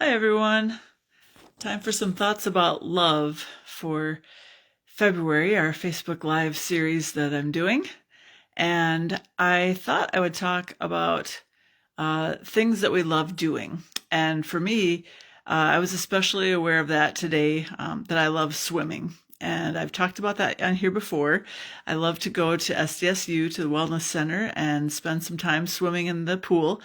Hi, everyone. Time for some thoughts about love for February, our Facebook Live series that I'm doing. And I thought I would talk about things that we love doing. And for me, I was especially aware of that today, that I love swimming. And I've talked about that on here before. I love to go to SDSU, to the Wellness Center, and spend some time swimming in the pool.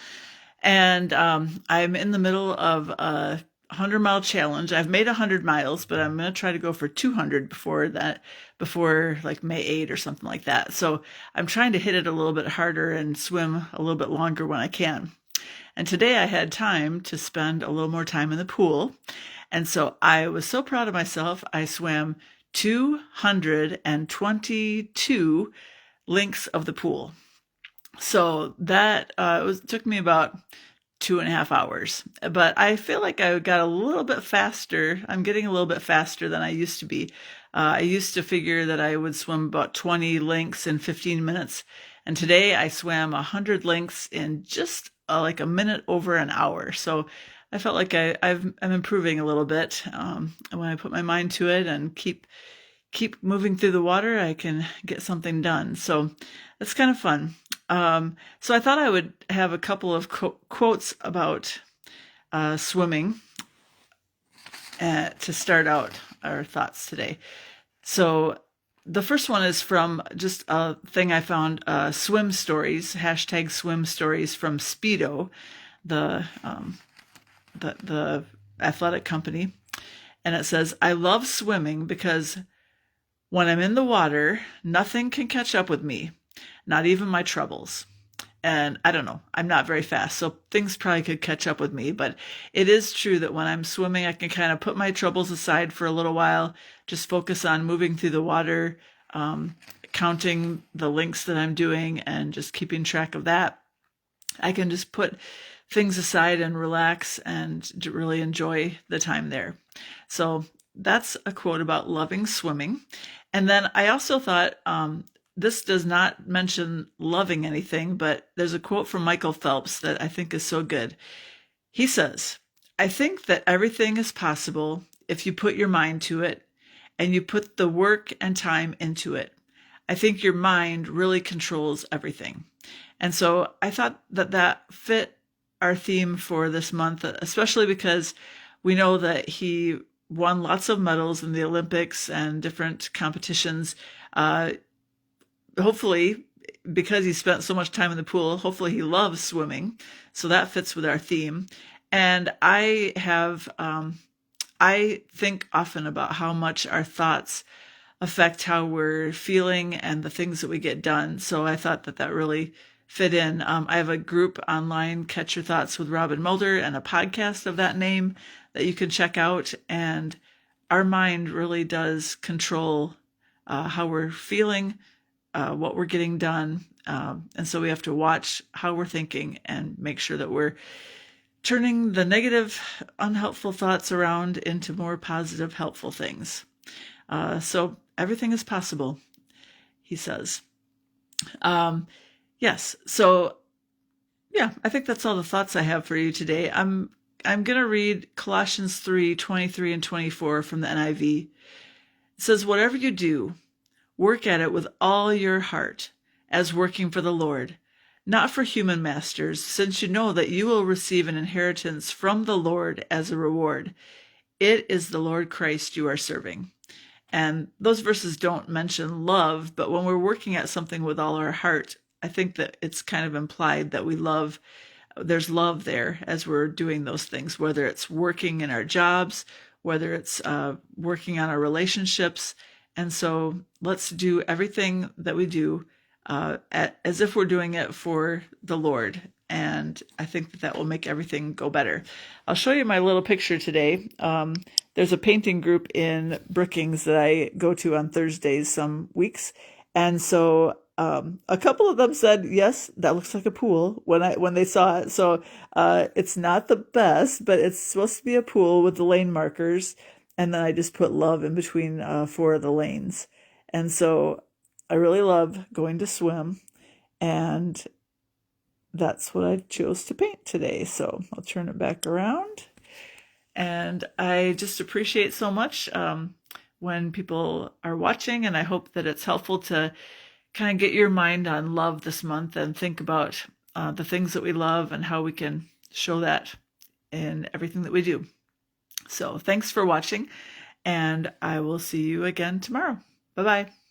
And I'm in the middle of a 100-mile challenge. I've made 100 miles, but I'm going to try to go for 200 before like May 8 or something like that. So I'm trying to hit it a little bit harder and swim a little bit longer when I can. And today I had time to spend a little more time in the pool. And so I was so proud of myself. I swam 222 lengths of the pool. So that took me about 2.5 hours. But I feel like I got a little bit faster. I'm getting a little bit faster than I used to be. I used to figure that I would swim about 20 lengths in 15 minutes. And today I swam 100 lengths in just like a minute over an hour. So I felt like I'm improving a little bit. And when I put my mind to it and keep moving through the water, I can get something done. So that's kind of fun. So I thought I would have a couple of quotes about swimming to start out our thoughts today. So the first one is from just a thing I found, swim stories, hashtag swim stories from Speedo, the athletic company. And it says, "I love swimming because when I'm in the water, nothing can catch up with me, not even my troubles." And I don't know, I'm not very fast, so things probably could catch up with me. But it is true that when I'm swimming, I can kind of put my troubles aside for a little while, just focus on moving through the water, counting the lengths that I'm doing, and just keeping track of that. I can just put things aside and relax and really enjoy the time there. So that's a quote about loving swimming. And then I also thought, this does not mention loving anything, but there's a quote from Michael Phelps that I think is so good. He says, "I think that everything is possible if you put your mind to it and you put the work and time into it. I think your mind really controls everything." And so I thought that fit our theme for this month, especially because we know that he won lots of medals in the Olympics and different competitions. Hopefully, because he spent so much time in the pool, hopefully he loves swimming. So that fits with our theme. And I think often about how much our thoughts affect how we're feeling and the things that we get done. So I thought that really fit in. I have a group online, Catch Your Thoughts with Robin Mulder, and a podcast of that name that you can check out. And our mind really does control how we're feeling, what we're getting done. And so we have to watch how we're thinking and make sure that we're turning the negative, unhelpful thoughts around into more positive, helpful things. So everything is possible, he says. Yes. So yeah, I think that's all the thoughts I have for you today. I'm going to read Colossians 3:23 and 24 from the NIV. It says, "Whatever you do, work at it with all your heart, as working for the Lord, not for human masters, since you know that you will receive an inheritance from the Lord as a reward. It is the Lord Christ you are serving." And those verses don't mention love, but when we're working at something with all our heart, I think that it's kind of implied that there's love there as we're doing those things, whether it's working in our jobs, whether it's working on our relationships. And so let's do everything that we do as if we're doing it for the Lord. And I think that will make everything go better. I'll show you my little picture today. There's a painting group in Brookings that I go to on Thursdays some weeks. And so a couple of them said, "Yes, that looks like a pool," when they saw it. So it's not the best, but it's supposed to be a pool with the lane markers. And then I just put love in between 4 of the lanes. And so I really love going to swim. And that's what I chose to paint today. So I'll turn it back around. And I just appreciate so much when people are watching, and I hope that it's helpful to kind of get your mind on love this month and think about the things that we love and how we can show that in everything that we do. So thanks for watching, and I will see you again tomorrow. Bye-bye.